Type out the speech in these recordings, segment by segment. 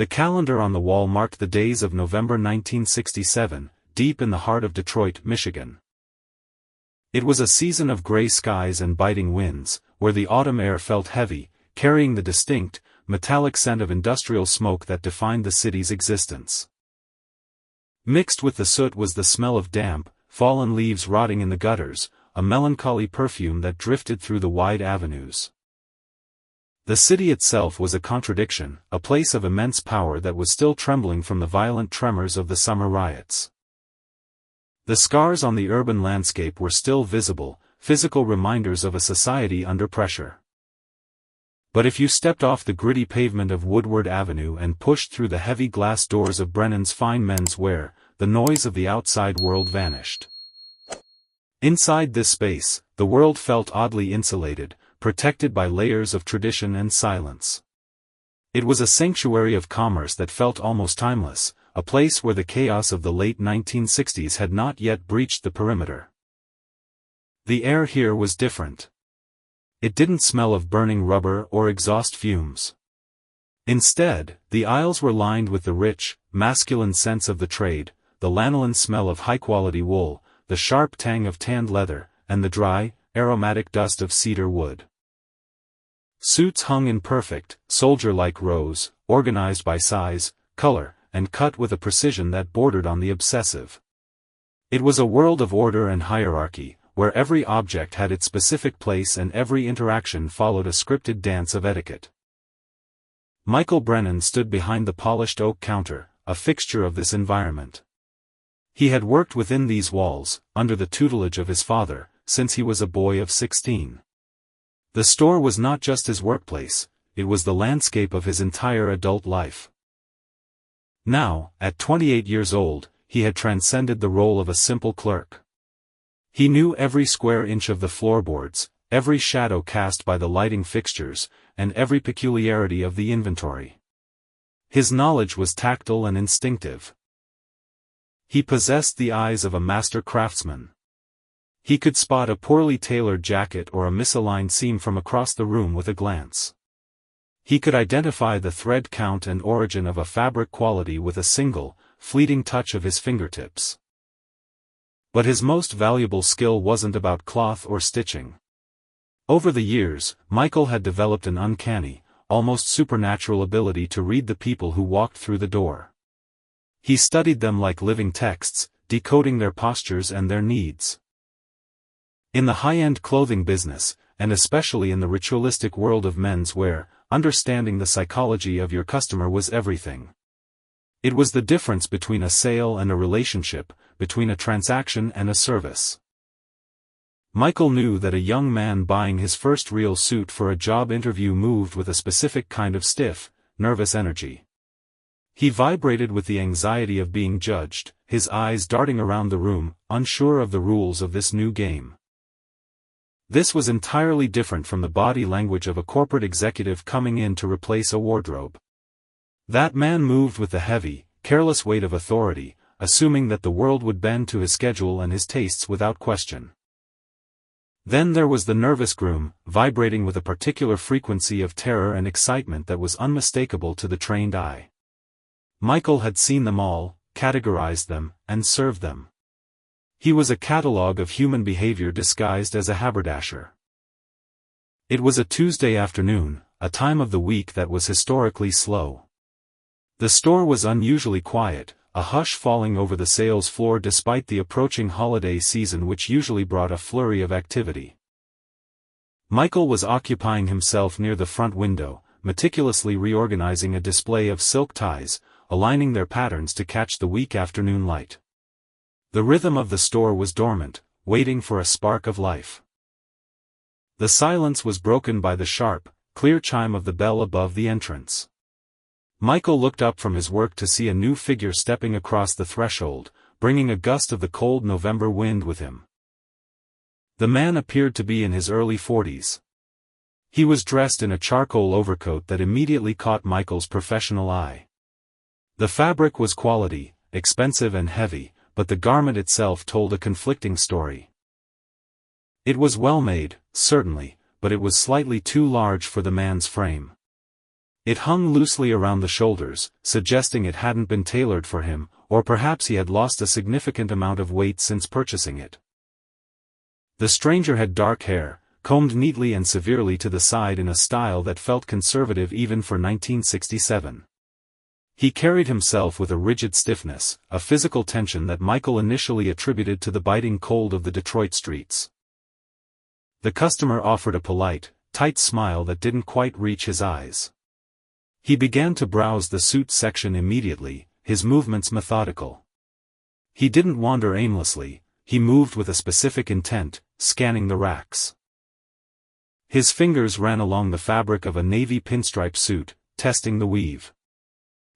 The calendar on the wall marked the days of November 1967, deep in the heart of Detroit, Michigan. It was a season of gray skies and biting winds, where the autumn air felt heavy, carrying the distinct, metallic scent of industrial smoke that defined the city's existence. Mixed with the soot was the smell of damp, fallen leaves rotting in the gutters, a melancholy perfume that drifted through the wide avenues. The city itself was a contradiction, a place of immense power that was still trembling from the violent tremors of the summer riots. The scars on the urban landscape were still visible, physical reminders of a society under pressure. But if you stepped off the gritty pavement of Woodward Avenue and pushed through the heavy glass doors of Brennan's fine men's wear, the noise of the outside world vanished. Inside this space, the world felt oddly insulated, protected by layers of tradition and silence. It was a sanctuary of commerce that felt almost timeless, a place where the chaos of the late 1960s had not yet breached the perimeter. The air here was different. It didn't smell of burning rubber or exhaust fumes. Instead, the aisles were lined with the rich, masculine scents of the trade, the lanolin smell of high-quality wool, the sharp tang of tanned leather, and the dry, aromatic dust of cedar wood. Suits hung in perfect, soldier-like rows, organized by size, color, and cut with a precision that bordered on the obsessive. It was a world of order and hierarchy, where every object had its specific place and every interaction followed a scripted dance of etiquette. Michael Brennan stood behind the polished oak counter, a fixture of this environment. He had worked within these walls, under the tutelage of his father, since he was a boy of 16. The store was not just his workplace, it was the landscape of his entire adult life. Now, at 28 years old, he had transcended the role of a simple clerk. He knew every square inch of the floorboards, every shadow cast by the lighting fixtures, and every peculiarity of the inventory. His knowledge was tactile and instinctive. He possessed the eyes of a master craftsman. He could spot a poorly tailored jacket or a misaligned seam from across the room with a glance. He could identify the thread count and origin of a fabric quality with a single, fleeting touch of his fingertips. But his most valuable skill wasn't about cloth or stitching. Over the years, Michael had developed an uncanny, almost supernatural ability to read the people who walked through the door. He studied them like living texts, decoding their postures and their needs. In the high-end clothing business, and especially in the ritualistic world of men's wear, understanding the psychology of your customer was everything. It was the difference between a sale and a relationship, between a transaction and a service. Michael knew that a young man buying his first real suit for a job interview moved with a specific kind of stiff, nervous energy. He vibrated with the anxiety of being judged, his eyes darting around the room, unsure of the rules of this new game. This was entirely different from the body language of a corporate executive coming in to replace a wardrobe. That man moved with the heavy, careless weight of authority, assuming that the world would bend to his schedule and his tastes without question. Then there was the nervous groom, vibrating with a particular frequency of terror and excitement that was unmistakable to the trained eye. Michael had seen them all, categorized them, and served them. He was a catalogue of human behavior disguised as a haberdasher. It was a Tuesday afternoon, a time of the week that was historically slow. The store was unusually quiet, a hush falling over the sales floor despite the approaching holiday season which usually brought a flurry of activity. Michael was occupying himself near the front window, meticulously reorganizing a display of silk ties, aligning their patterns to catch the weak afternoon light. The rhythm of the store was dormant, waiting for a spark of life. The silence was broken by the sharp, clear chime of the bell above the entrance. Michael looked up from his work to see a new figure stepping across the threshold, bringing a gust of the cold November wind with him. The man appeared to be in his early 40s. He was dressed in a charcoal overcoat that immediately caught Michael's professional eye. The fabric was quality, expensive and heavy, but the garment itself told a conflicting story. It was well made, certainly, but it was slightly too large for the man's frame. It hung loosely around the shoulders, suggesting it hadn't been tailored for him, or perhaps he had lost a significant amount of weight since purchasing it. The stranger had dark hair, combed neatly and severely to the side in a style that felt conservative even for 1967. He carried himself with a rigid stiffness, a physical tension that Michael initially attributed to the biting cold of the Detroit streets. The customer offered a polite, tight smile that didn't quite reach his eyes. He began to browse the suit section immediately, his movements methodical. He didn't wander aimlessly, he moved with a specific intent, scanning the racks. His fingers ran along the fabric of a navy pinstripe suit, testing the weave.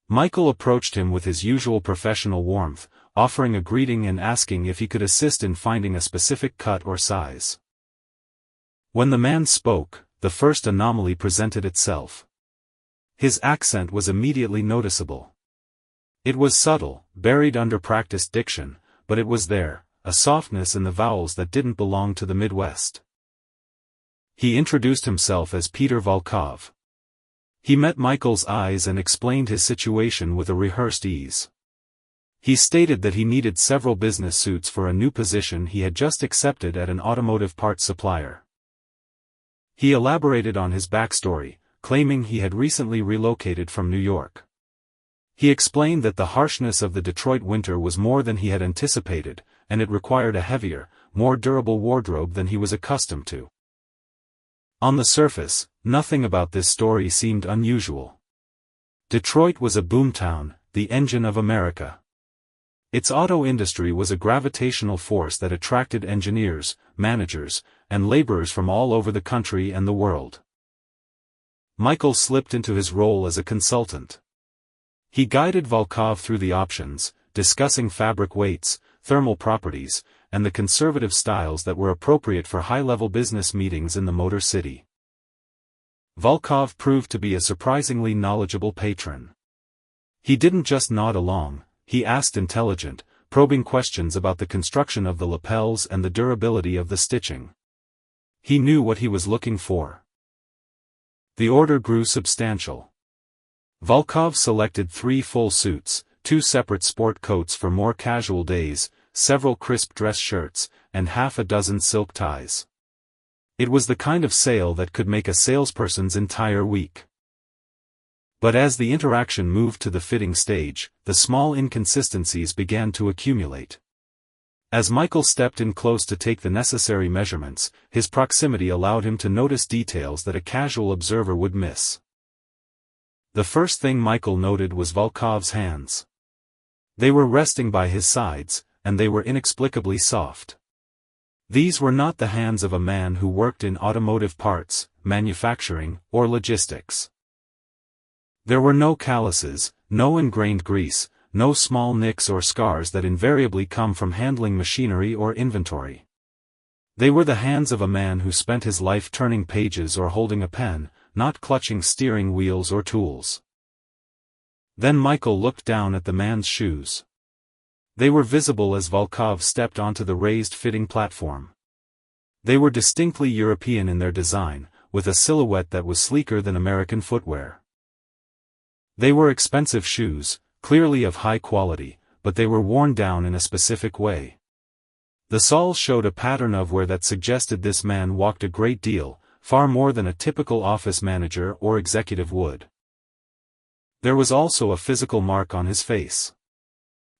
Michael approached him with his usual professional warmth, offering a greeting and asking if he could assist in finding a specific cut or size. When the man spoke, the first anomaly presented itself. His accent was immediately noticeable. It was subtle, buried under practiced diction, but it was there, a softness in the vowels that didn't belong to the Midwest. He introduced himself as Peter Volkov. He met Michael's eyes and explained his situation with a rehearsed ease. He stated that he needed several business suits for a new position he had just accepted at an automotive parts supplier. He elaborated on his backstory, claiming he had recently relocated from New York. He explained that the harshness of the Detroit winter was more than he had anticipated, and it required a heavier, more durable wardrobe than he was accustomed to. On the surface, nothing about this story seemed unusual. Detroit was a boomtown, the engine of America. Its auto industry was a gravitational force that attracted engineers, managers, and laborers from all over the country and the world. Michael slipped into his role as a consultant. He guided Volkov through the options, discussing fabric weights, thermal properties, and the conservative styles that were appropriate for high-level business meetings in the Motor City. Volkov proved to be a surprisingly knowledgeable patron. He didn't just nod along, he asked intelligent, probing questions about the construction of the lapels and the durability of the stitching. He knew what he was looking for. The order grew substantial. Volkov selected 3 full suits, 2 separate sport coats for more casual days, several crisp dress shirts, and half a dozen silk ties. It was the kind of sale that could make a salesperson's entire week. But as the interaction moved to the fitting stage, the small inconsistencies began to accumulate. As Michael stepped in close to take the necessary measurements, his proximity allowed him to notice details that a casual observer would miss. The first thing Michael noted was Volkov's hands. They were resting by his sides, and they were inexplicably soft. These were not the hands of a man who worked in automotive parts, manufacturing, or logistics. There were no calluses, no ingrained grease, no small nicks or scars that invariably come from handling machinery or inventory. They were the hands of a man who spent his life turning pages or holding a pen, not clutching steering wheels or tools. Then Michael looked down at the man's shoes. They were visible as Volkov stepped onto the raised fitting platform. They were distinctly European in their design, with a silhouette that was sleeker than American footwear. They were expensive shoes, clearly of high quality, but they were worn down in a specific way. The soles showed a pattern of wear that suggested this man walked a great deal, far more than a typical office manager or executive would. There was also a physical mark on his face.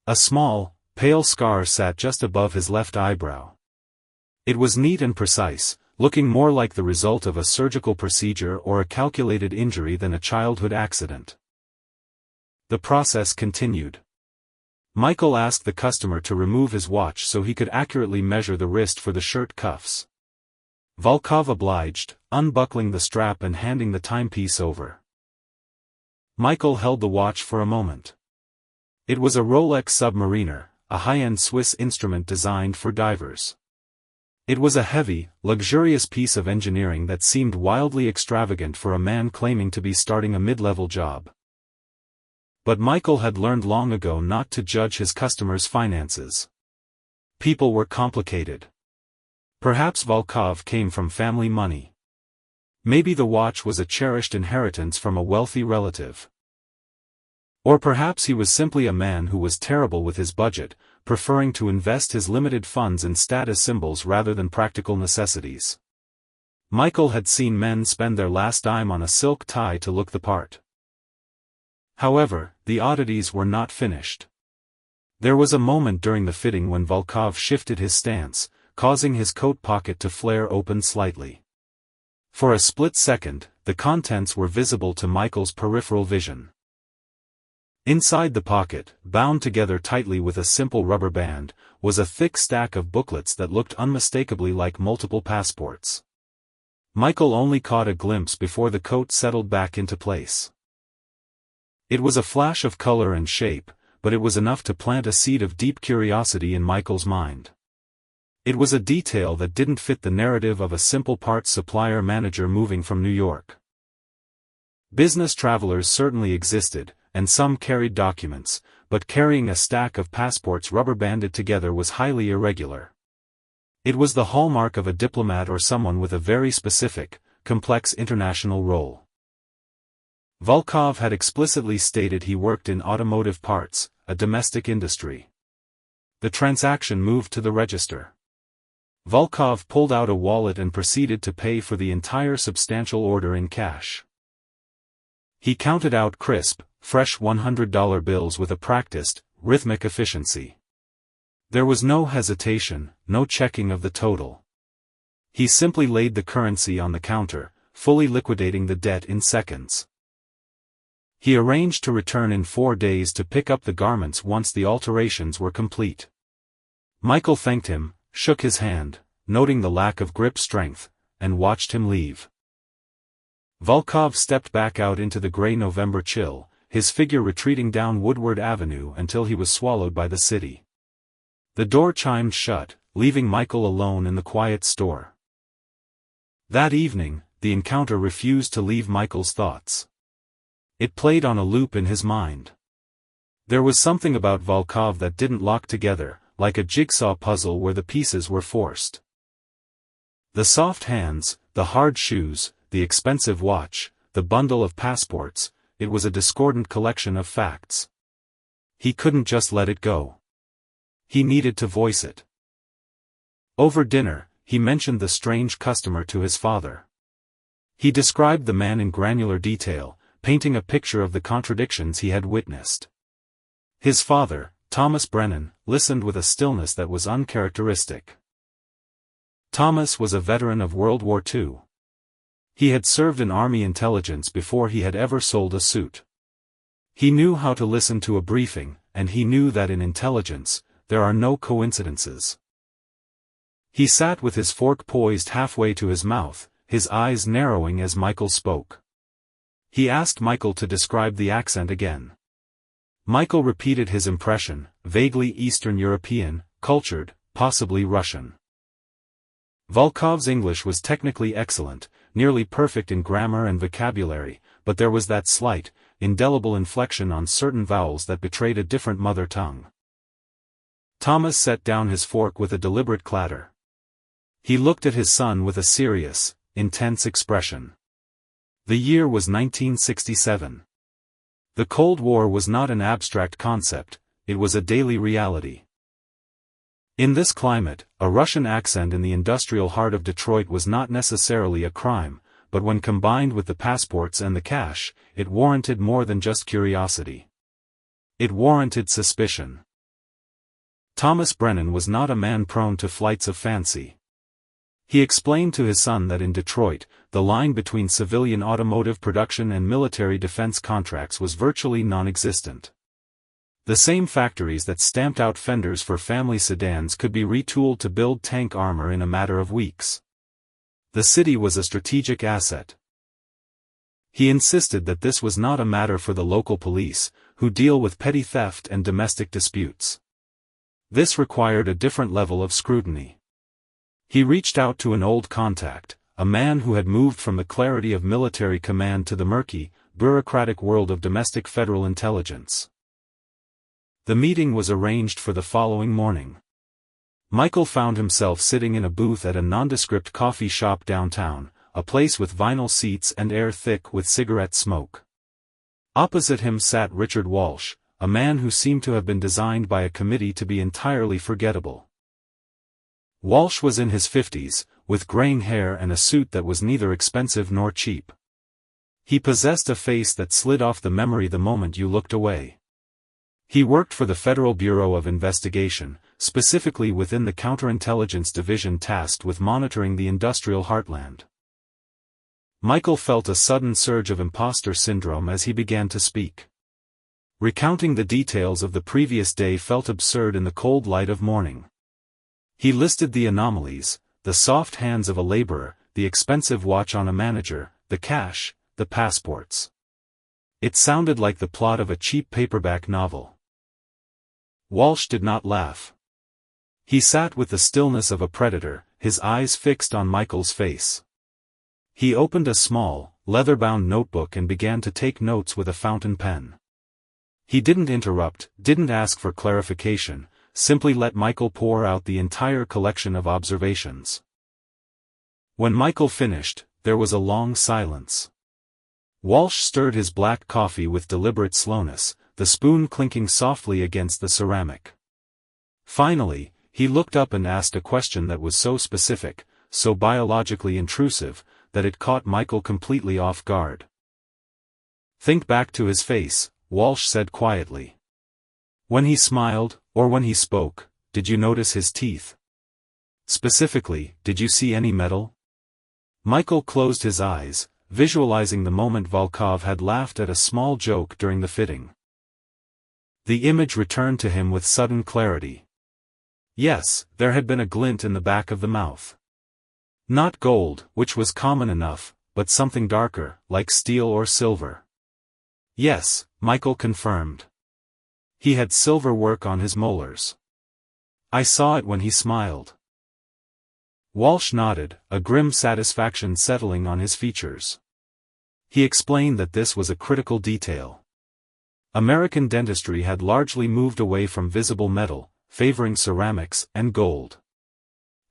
A small, pale scar sat just above his left eyebrow. It was neat and precise, looking more like the result of a surgical procedure or a calculated injury than a childhood accident. The process continued. Michael asked the customer to remove his watch so he could accurately measure the wrist for the shirt cuffs. Volkov obliged, unbuckling the strap and handing the timepiece over. Michael held the watch for a moment. It was a Rolex Submariner, a high-end Swiss instrument designed for divers. It was a heavy, luxurious piece of engineering that seemed wildly extravagant for a man claiming to be starting a mid-level job. But Michael had learned long ago not to judge his customers' finances. People were complicated. Perhaps Volkov came from family money. Maybe the watch was a cherished inheritance from a wealthy relative. Or perhaps he was simply a man who was terrible with his budget, preferring to invest his limited funds in status symbols rather than practical necessities. Michael had seen men spend their last dime on a silk tie to look the part. However, the oddities were not finished. There was a moment during the fitting when Volkov shifted his stance, causing his coat pocket to flare open slightly. For a split second, the contents were visible to Michael's peripheral vision. Inside the pocket, bound together tightly with a simple rubber band, was a thick stack of booklets that looked unmistakably like multiple passports. Michael only caught a glimpse before the coat settled back into place. It was a flash of color and shape, but it was enough to plant a seed of deep curiosity in Michael's mind. It was a detail that didn't fit the narrative of a simple parts supplier manager moving from New York. Business travelers certainly existed, and some carried documents, but carrying a stack of passports rubber-banded together was highly irregular. It was the hallmark of a diplomat or someone with a very specific, complex international role. Volkov had explicitly stated he worked in automotive parts, a domestic industry. The transaction moved to the register. Volkov pulled out a wallet and proceeded to pay for the entire substantial order in cash. He counted out crisp, fresh $100 bills with a practiced, rhythmic efficiency. There was no hesitation, no checking of the total. He simply laid the currency on the counter, fully liquidating the debt in seconds. He arranged to return in 4 days to pick up the garments once the alterations were complete. Michael thanked him, shook his hand, noting the lack of grip strength, and watched him leave. Volkov stepped back out into the gray November chill, his figure retreating down Woodward Avenue until he was swallowed by the city. The door chimed shut, leaving Michael alone in the quiet store. That evening, the encounter refused to leave Michael's thoughts. It played on a loop in his mind. There was something about Volkov that didn't lock together, like a jigsaw puzzle where the pieces were forced. The soft hands, the hard shoes, the expensive watch, the bundle of passports, it was a discordant collection of facts. He couldn't just let it go. He needed to voice it. Over dinner, he mentioned the strange customer to his father. He described the man in granular detail, painting a picture of the contradictions he had witnessed. His father, Thomas Brennan, listened with a stillness that was uncharacteristic. Thomas was a veteran of World War II. He had served in Army intelligence before he had ever sold a suit. He knew how to listen to a briefing, and he knew that in intelligence, there are no coincidences. He sat with his fork poised halfway to his mouth, his eyes narrowing as Michael spoke. He asked Michael to describe the accent again. Michael repeated his impression, vaguely Eastern European, cultured, possibly Russian. Volkov's English was technically excellent, nearly perfect in grammar and vocabulary, but there was that slight, indelible inflection on certain vowels that betrayed a different mother tongue. Thomas set down his fork with a deliberate clatter. He looked at his son with a serious, intense expression. The year was 1967. The Cold War was not an abstract concept, it was a daily reality. In this climate, a Russian accent in the industrial heart of Detroit was not necessarily a crime, but when combined with the passports and the cash, it warranted more than just curiosity. It warranted suspicion. Thomas Brennan was not a man prone to flights of fancy. He explained to his son that in Detroit, the line between civilian automotive production and military defense contracts was virtually non-existent. The same factories that stamped out fenders for family sedans could be retooled to build tank armor in a matter of weeks. The city was a strategic asset. He insisted that this was not a matter for the local police, who deal with petty theft and domestic disputes. This required a different level of scrutiny. He reached out to an old contact, a man who had moved from the clarity of military command to the murky, bureaucratic world of domestic federal intelligence. The meeting was arranged for the following morning. Michael found himself sitting in a booth at a nondescript coffee shop downtown, a place with vinyl seats and air thick with cigarette smoke. Opposite him sat Richard Walsh, a man who seemed to have been designed by a committee to be entirely forgettable. Walsh was in his 50s, with graying hair and a suit that was neither expensive nor cheap. He possessed a face that slid off the memory the moment you looked away. He worked for the Federal Bureau of Investigation, specifically within the Counterintelligence Division tasked with monitoring the industrial heartland. Michael felt a sudden surge of imposter syndrome as he began to speak. Recounting the details of the previous day felt absurd in the cold light of morning. He listed the anomalies, the soft hands of a laborer, the expensive watch on a manager, the cash, the passports. It sounded like the plot of a cheap paperback novel. Walsh did not laugh. He sat with the stillness of a predator, his eyes fixed on Michael's face. He opened a small, leather-bound notebook and began to take notes with a fountain pen. He didn't interrupt, didn't ask for clarification, simply let Michael pour out the entire collection of observations. When Michael finished, there was a long silence. Walsh stirred his black coffee with deliberate slowness, the spoon clinking softly against the ceramic. Finally, he looked up and asked a question that was so specific, so biologically intrusive, that it caught Michael completely off guard. "Think back to his face," Walsh said quietly. "When he smiled, or when he spoke, did you notice his teeth? Specifically, did you see any metal?" Michael closed his eyes, visualizing the moment Volkov had laughed at a small joke during the fitting. The image returned to him with sudden clarity. Yes, there had been a glint in the back of the mouth. Not gold, which was common enough, but something darker, like steel or silver. Yes, Michael confirmed. He had silver work on his molars. "I saw it when he smiled." Walsh nodded, a grim satisfaction settling on his features. He explained that this was a critical detail. American dentistry had largely moved away from visible metal, favoring ceramics and gold.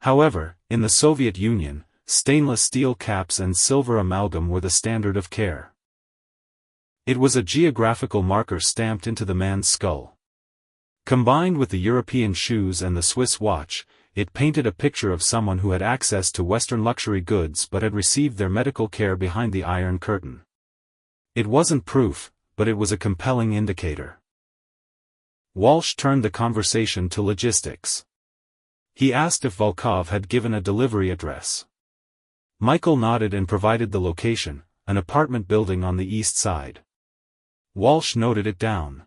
However, in the Soviet Union, stainless steel caps and silver amalgam were the standard of care. It was a geographical marker stamped into the man's skull. Combined with the European shoes and the Swiss watch, it painted a picture of someone who had access to Western luxury goods but had received their medical care behind the Iron Curtain. It wasn't proof, but it was a compelling indicator. Walsh turned the conversation to logistics. He asked if Volkov had given a delivery address. Michael nodded and provided the location, an apartment building on the east side. Walsh noted it down.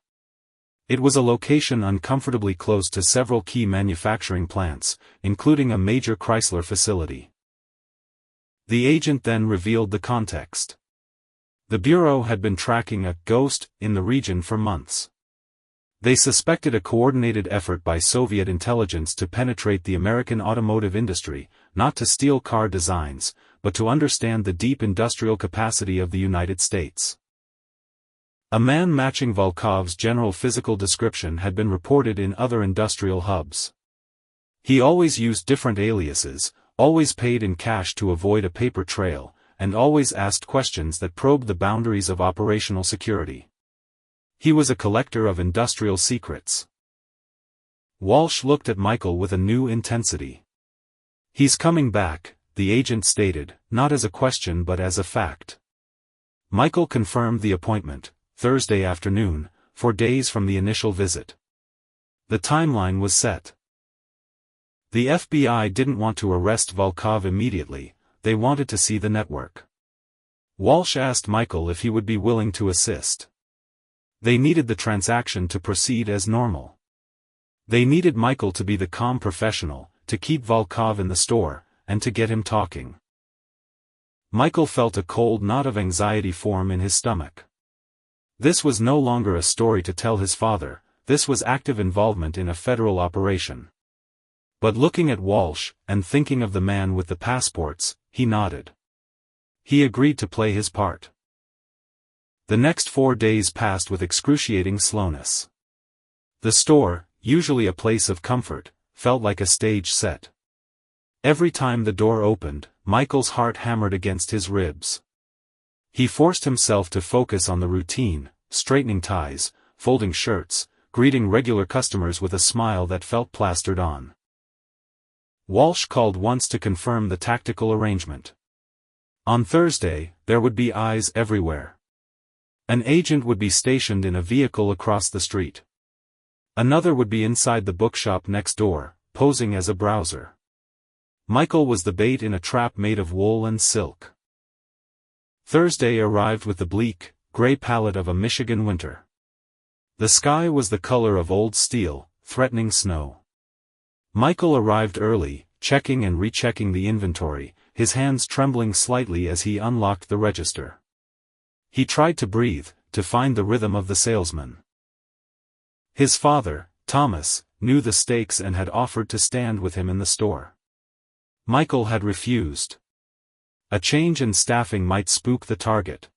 It was a location uncomfortably close to several key manufacturing plants, including a major Chrysler facility. The agent then revealed the context. The Bureau had been tracking a ghost in the region for months. They suspected a coordinated effort by Soviet intelligence to penetrate the American automotive industry, not to steal car designs, but to understand the deep industrial capacity of the United States. A man matching Volkov's general physical description had been reported in other industrial hubs. He always used different aliases, always paid in cash to avoid a paper trail, and always asked questions that probed the boundaries of operational security. He was a collector of industrial secrets. Walsh looked at Michael with a new intensity. "He's coming back," the agent stated, not as a question but as a fact. Michael confirmed the appointment, Thursday afternoon, 4 days from the initial visit. The timeline was set. The FBI didn't want to arrest Volkov immediately, they wanted to see the network. Walsh asked Michael if he would be willing to assist. They needed the transaction to proceed as normal. They needed Michael to be the calm professional, to keep Volkov in the store, and to get him talking. Michael felt a cold knot of anxiety form in his stomach. This was no longer a story to tell his father, this was active involvement in a federal operation. But looking at Walsh, and thinking of the man with the passports, he nodded. He agreed to play his part. The next 4 days passed with excruciating slowness. The store, usually a place of comfort, felt like a stage set. Every time the door opened, Michael's heart hammered against his ribs. He forced himself to focus on the routine, straightening ties, folding shirts, greeting regular customers with a smile that felt plastered on. Walsh called once to confirm the tactical arrangement. On Thursday, there would be eyes everywhere. An agent would be stationed in a vehicle across the street. Another would be inside the bookshop next door, posing as a browser. Michael was the bait in a trap made of wool and silk. Thursday arrived with the bleak, gray palette of a Michigan winter. The sky was the color of old steel, threatening snow. Michael arrived early, checking and rechecking the inventory, his hands trembling slightly as he unlocked the register. He tried to breathe, to find the rhythm of the salesman. His father, Thomas, knew the stakes and had offered to stand with him in the store. Michael had refused. A change in staffing might spook the target.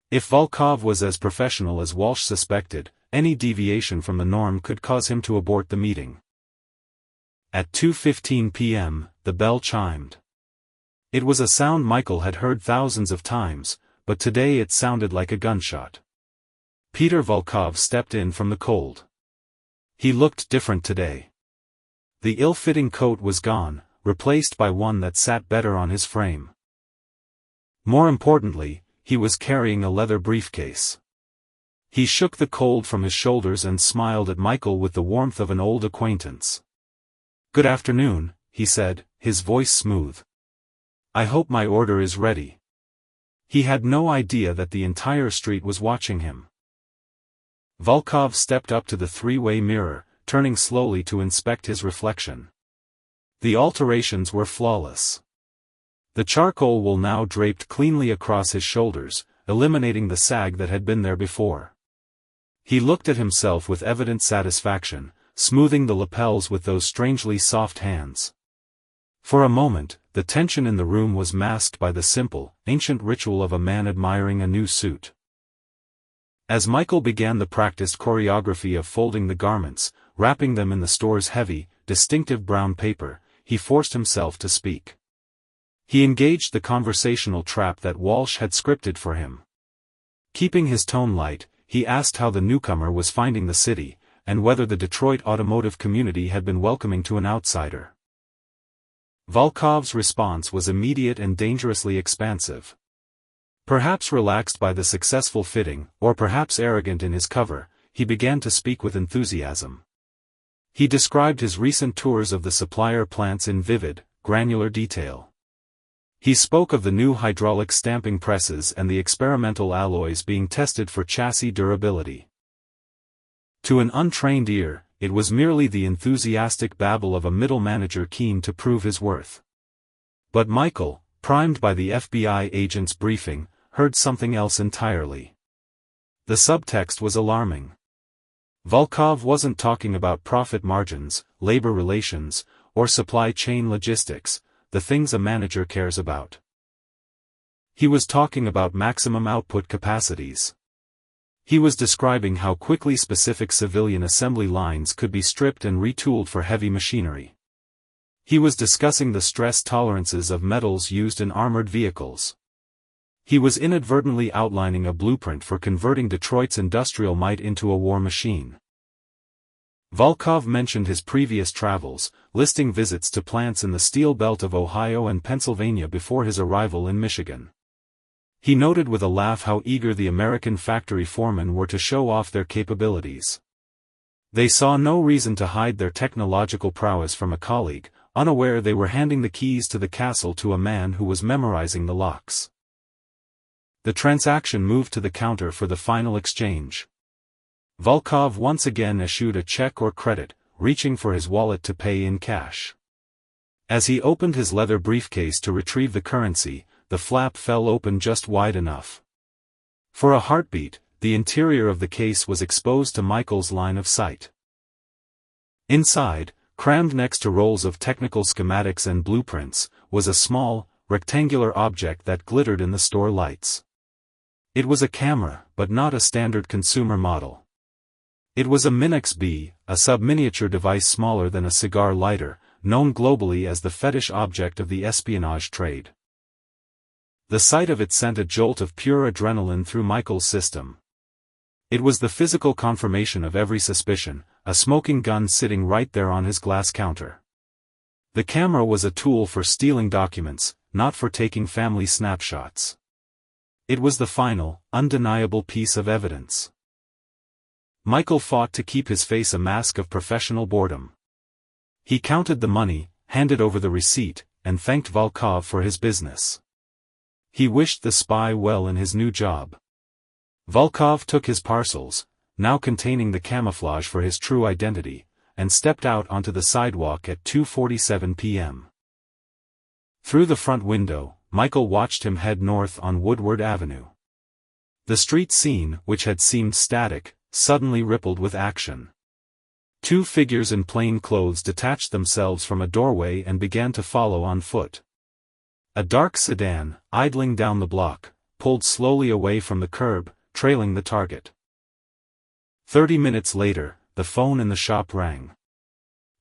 If Volkov was as professional as Walsh suspected, any deviation from the norm could cause him to abort the meeting. At 2:15 p.m., the bell chimed. It was a sound Michael had heard thousands of times, but today it sounded like a gunshot. Peter Volkov stepped in from the cold. He looked different today. The ill-fitting coat was gone, replaced by one that sat better on his frame. More importantly, he was carrying a leather briefcase. He shook the cold from his shoulders and smiled at Michael with the warmth of an old acquaintance. "Good afternoon," he said, his voice smooth. "I hope my order is ready." He had no idea that the entire street was watching him. Volkov stepped up to the three-way mirror, turning slowly to inspect his reflection. The alterations were flawless. The charcoal wool now draped cleanly across his shoulders, eliminating the sag that had been there before. He looked at himself with evident satisfaction, smoothing the lapels with those strangely soft hands. For a moment, the tension in the room was masked by the simple, ancient ritual of a man admiring a new suit. As Michael began the practiced choreography of folding the garments, wrapping them in the store's heavy, distinctive brown paper, he forced himself to speak. He engaged the conversational trap that Walsh had scripted for him. Keeping his tone light, he asked how the newcomer was finding the city, and whether the Detroit automotive community had been welcoming to an outsider. Volkov's response was immediate and dangerously expansive. Perhaps relaxed by the successful fitting, or perhaps arrogant in his cover, he began to speak with enthusiasm. He described his recent tours of the supplier plants in vivid, granular detail. He spoke of the new hydraulic stamping presses and the experimental alloys being tested for chassis durability. To an untrained ear, it was merely the enthusiastic babble of a middle manager keen to prove his worth. But Michael, primed by the FBI agent's briefing, heard something else entirely. The subtext was alarming. Volkov wasn't talking about profit margins, labor relations, or supply chain logistics, the things a manager cares about. He was talking about maximum output capacities. He was describing how quickly specific civilian assembly lines could be stripped and retooled for heavy machinery. He was discussing the stress tolerances of metals used in armored vehicles. He was inadvertently outlining a blueprint for converting Detroit's industrial might into a war machine. Volkov mentioned his previous travels, listing visits to plants in the steel belt of Ohio and Pennsylvania before his arrival in Michigan. He noted with a laugh how eager the American factory foremen were to show off their capabilities. They saw no reason to hide their technological prowess from a colleague, unaware they were handing the keys to the castle to a man who was memorizing the locks. The transaction moved to the counter for the final exchange. Volkov once again eschewed a check or credit, reaching for his wallet to pay in cash. As he opened his leather briefcase to retrieve the currency, the flap fell open just wide enough. For a heartbeat, the interior of the case was exposed to Michael's line of sight. Inside, crammed next to rolls of technical schematics and blueprints, was a small, rectangular object that glittered in the store lights. It was a camera, but not a standard consumer model. It was a Minix B, a sub-miniature device smaller than a cigar lighter, known globally as the fetish object of the espionage trade. The sight of it sent a jolt of pure adrenaline through Michael's system. It was the physical confirmation of every suspicion, a smoking gun sitting right there on his glass counter. The camera was a tool for stealing documents, not for taking family snapshots. It was the final, undeniable piece of evidence. Michael fought to keep his face a mask of professional boredom. He counted the money, handed over the receipt, and thanked Volkov for his business. He wished the spy well in his new job. Volkov took his parcels, now containing the camouflage for his true identity, and stepped out onto the sidewalk at 2:47 p.m. Through the front window, Michael watched him head north on Woodward Avenue. The street scene, which had seemed static, suddenly rippled with action. Two figures in plain clothes detached themselves from a doorway and began to follow on foot. A dark sedan, idling down the block, pulled slowly away from the curb, trailing the target. 30 minutes later, the phone in the shop rang.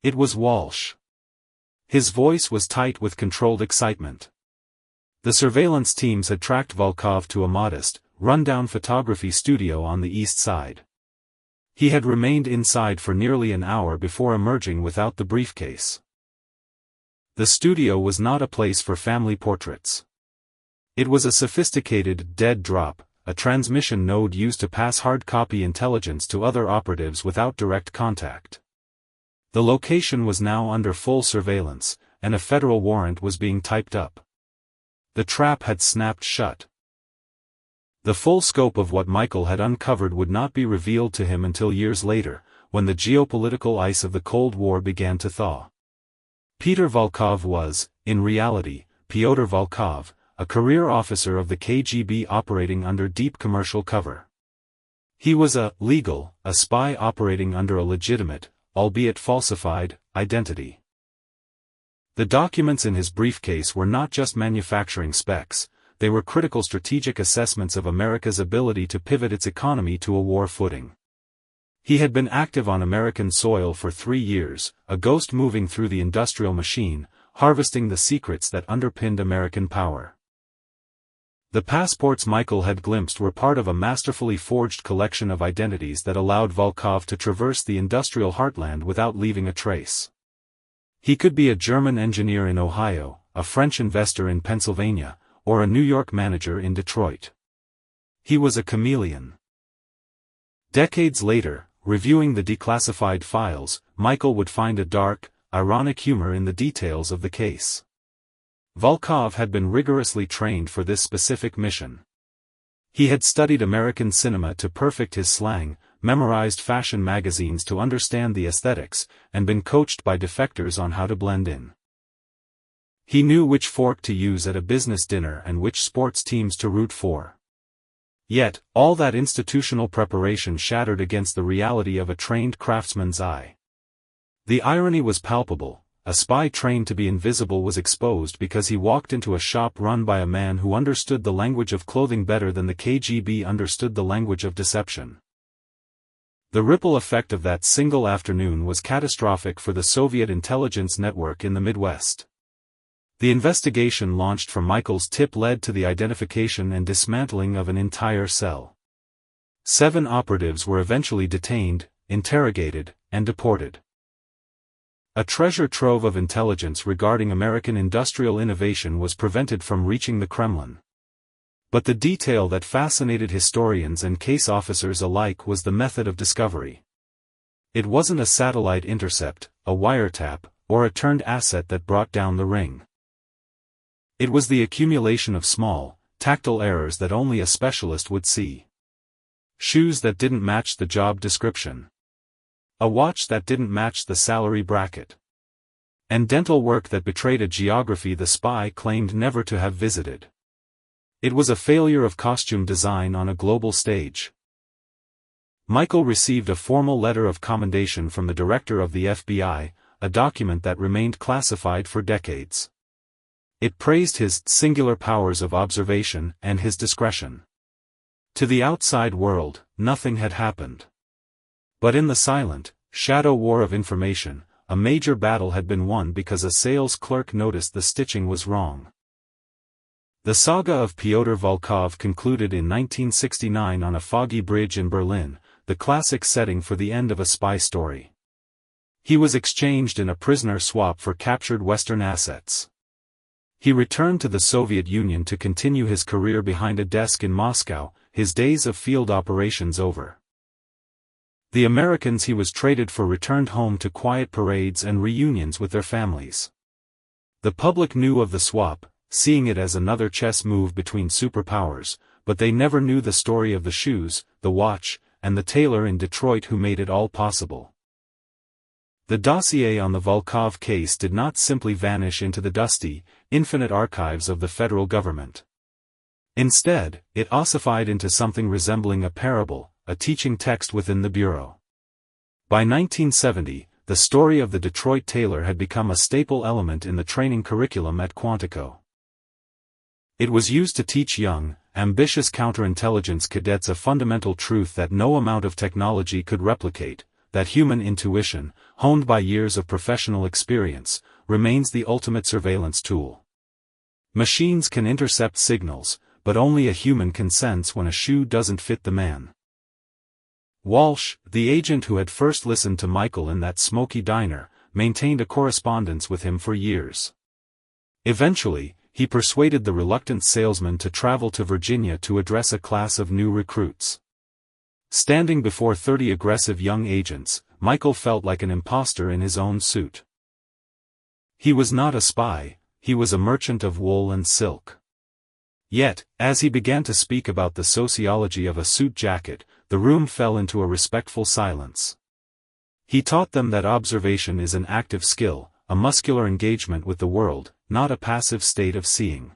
It was Walsh. His voice was tight with controlled excitement. The surveillance teams had tracked Volkov to a modest, run-down photography studio on the east side. He had remained inside for nearly an hour before emerging without the briefcase. The studio was not a place for family portraits. It was a sophisticated dead drop, a transmission node used to pass hard copy intelligence to other operatives without direct contact. The location was now under full surveillance, and a federal warrant was being typed up. The trap had snapped shut. The full scope of what Michael had uncovered would not be revealed to him until years later, when the geopolitical ice of the Cold War began to thaw. Peter Volkov was, in reality, Pyotr Volkov, a career officer of the KGB operating under deep commercial cover. He was a spy operating under a legitimate, albeit falsified, identity. The documents in his briefcase were not just manufacturing specs, they were critical strategic assessments of America's ability to pivot its economy to a war footing. He had been active on American soil for 3 years, a ghost moving through the industrial machine, harvesting the secrets that underpinned American power. The passports Michael had glimpsed were part of a masterfully forged collection of identities that allowed Volkov to traverse the industrial heartland without leaving a trace. He could be a German engineer in Ohio, a French investor in Pennsylvania, or a New York manager in Detroit. He was a chameleon. Decades later, reviewing the declassified files, Michael would find a dark, ironic humor in the details of the case. Volkov had been rigorously trained for this specific mission. He had studied American cinema to perfect his slang, memorized fashion magazines to understand the aesthetics, and been coached by defectors on how to blend in. He knew which fork to use at a business dinner and which sports teams to root for. Yet, all that institutional preparation shattered against the reality of a trained craftsman's eye. The irony was palpable. A spy trained to be invisible was exposed because he walked into a shop run by a man who understood the language of clothing better than the KGB understood the language of deception. The ripple effect of that single afternoon was catastrophic for the Soviet intelligence network in the Midwest. The investigation launched from Michael's tip led to the identification and dismantling of an entire cell. 7 operatives were eventually detained, interrogated, and deported. A treasure trove of intelligence regarding American industrial innovation was prevented from reaching the Kremlin. But the detail that fascinated historians and case officers alike was the method of discovery. It wasn't a satellite intercept, a wiretap, or a turned asset that brought down the ring. It was the accumulation of small, tactile errors that only a specialist would see. Shoes that didn't match the job description. A watch that didn't match the salary bracket. And dental work that betrayed a geography the spy claimed never to have visited. It was a failure of costume design on a global stage. Michael received a formal letter of commendation from the director of the FBI, a document that remained classified for decades. It praised his singular powers of observation and his discretion. To the outside world, nothing had happened. But in the silent, shadow war of information, a major battle had been won because a sales clerk noticed the stitching was wrong. The saga of Pyotr Volkov concluded in 1969 on a foggy bridge in Berlin, the classic setting for the end of a spy story. He was exchanged in a prisoner swap for captured Western assets. He returned to the Soviet Union to continue his career behind a desk in Moscow, his days of field operations over. The Americans he was traded for returned home to quiet parades and reunions with their families. The public knew of the swap, seeing it as another chess move between superpowers, but they never knew the story of the shoes, the watch, and the tailor in Detroit who made it all possible. The dossier on the Volkov case did not simply vanish into the dusty, infinite archives of the federal government. Instead, it ossified into something resembling a parable, a teaching text within the Bureau. By 1970, the story of the Detroit tailor had become a staple element in the training curriculum at Quantico. It was used to teach young, ambitious counterintelligence cadets a fundamental truth that no amount of technology could replicate, that human intuition, honed by years of professional experience, remains the ultimate surveillance tool. Machines can intercept signals, but only a human can sense when a shoe doesn't fit the man. Walsh, the agent who had first listened to Michael in that smoky diner, maintained a correspondence with him for years. Eventually, he persuaded the reluctant salesman to travel to Virginia to address a class of new recruits. Standing before 30 aggressive young agents, Michael felt like an imposter in his own suit. He was not a spy, he was a merchant of wool and silk. Yet, as he began to speak about the sociology of a suit jacket, the room fell into a respectful silence. He taught them that observation is an active skill, a muscular engagement with the world, not a passive state of seeing.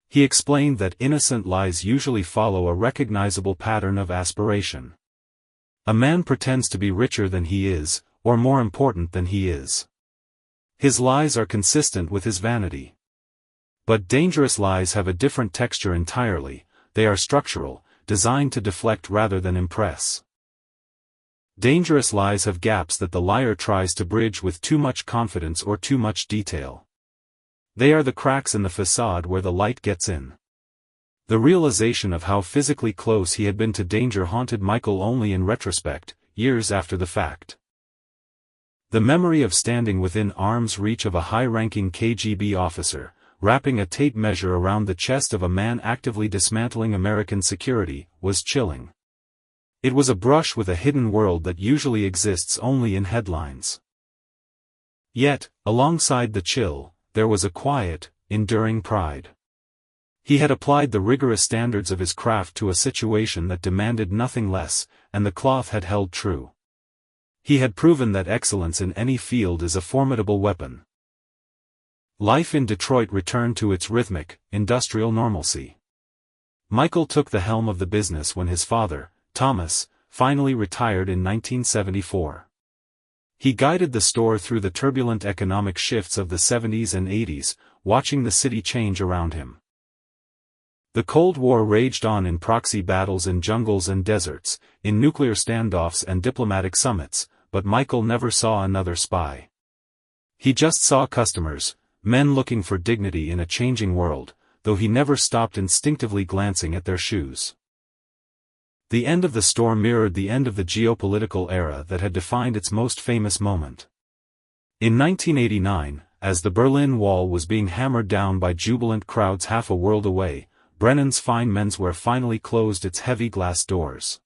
He explained that innocent lies usually follow a recognizable pattern of aspiration. A man pretends to be richer than he is, or more important than he is. His lies are consistent with his vanity. But dangerous lies have a different texture entirely, they are structural, designed to deflect rather than impress. Dangerous lies have gaps that the liar tries to bridge with too much confidence or too much detail. They are the cracks in the facade where the light gets in. The realization of how physically close he had been to danger haunted Michael only in retrospect, years after the fact. The memory of standing within arm's reach of a high-ranking KGB officer, wrapping a tape measure around the chest of a man actively dismantling American security, was chilling. It was a brush with a hidden world that usually exists only in headlines. Yet, alongside the chill, there was a quiet, enduring pride. He had applied the rigorous standards of his craft to a situation that demanded nothing less, and the cloth had held true. He had proven that excellence in any field is a formidable weapon. Life in Detroit returned to its rhythmic, industrial normalcy. Michael took the helm of the business when his father, Thomas, finally retired in 1974. He guided the store through the turbulent economic shifts of the 70s and 80s, watching the city change around him. The Cold War raged on in proxy battles in jungles and deserts, in nuclear standoffs and diplomatic summits, but Michael never saw another spy. He just saw customers, men looking for dignity in a changing world, though he never stopped instinctively glancing at their shoes. The end of the store mirrored the end of the geopolitical era that had defined its most famous moment. In 1989, as the Berlin Wall was being hammered down by jubilant crowds half a world away, Brennan's fine menswear finally closed its heavy glass doors.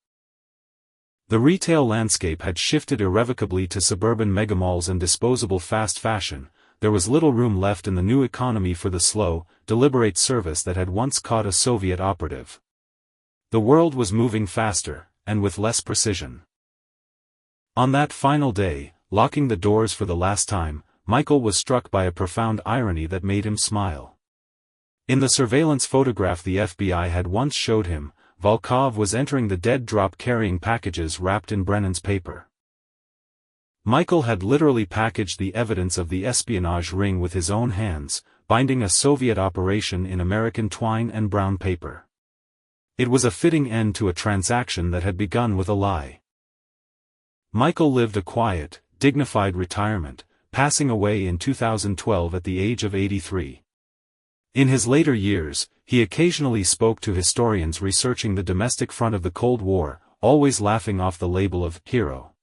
The retail landscape had shifted irrevocably to suburban megamalls and disposable fast fashion. There was little room left in the new economy for the slow, deliberate service that had once caught a Soviet operative. The world was moving faster, and with less precision. On that final day, locking the doors for the last time, Michael was struck by a profound irony that made him smile. In the surveillance photograph the FBI had once showed him, Volkov was entering the dead drop carrying packages wrapped in Brennan's paper. Michael had literally packaged the evidence of the espionage ring with his own hands, binding a Soviet operation in American twine and brown paper. It was a fitting end to a transaction that had begun with a lie. Michael lived a quiet, dignified retirement, passing away in 2012 at the age of 83. In his later years, he occasionally spoke to historians researching the domestic front of the Cold War, always laughing off the label of hero.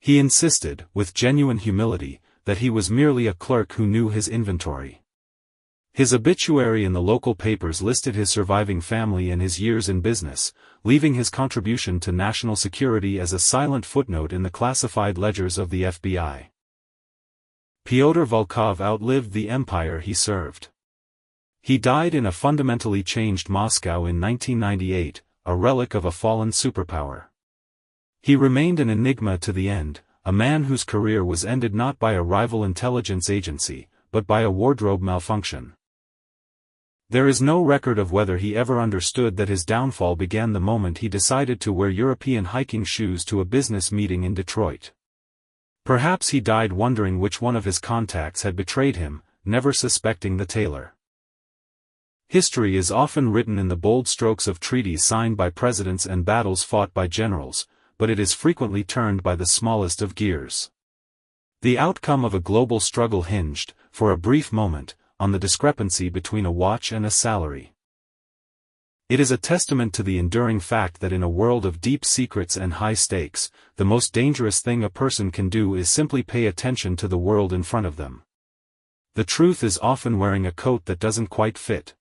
He insisted, with genuine humility, that he was merely a clerk who knew his inventory. His obituary in the local papers listed his surviving family and his years in business, leaving his contribution to national security as a silent footnote in the classified ledgers of the FBI. Pyotr Volkov outlived the empire he served. He died in a fundamentally changed Moscow in 1998, a relic of a fallen superpower. He remained an enigma to the end, a man whose career was ended not by a rival intelligence agency, but by a wardrobe malfunction. There is no record of whether he ever understood that his downfall began the moment he decided to wear European hiking shoes to a business meeting in Detroit. Perhaps he died wondering which one of his contacts had betrayed him, never suspecting the tailor. History is often written in the bold strokes of treaties signed by presidents and battles fought by generals, but it is frequently turned by the smallest of gears. The outcome of a global struggle hinged, for a brief moment, on the discrepancy between a watch and a salary. It is a testament to the enduring fact that in a world of deep secrets and high stakes, the most dangerous thing a person can do is simply pay attention to the world in front of them. The truth is often wearing a coat that doesn't quite fit.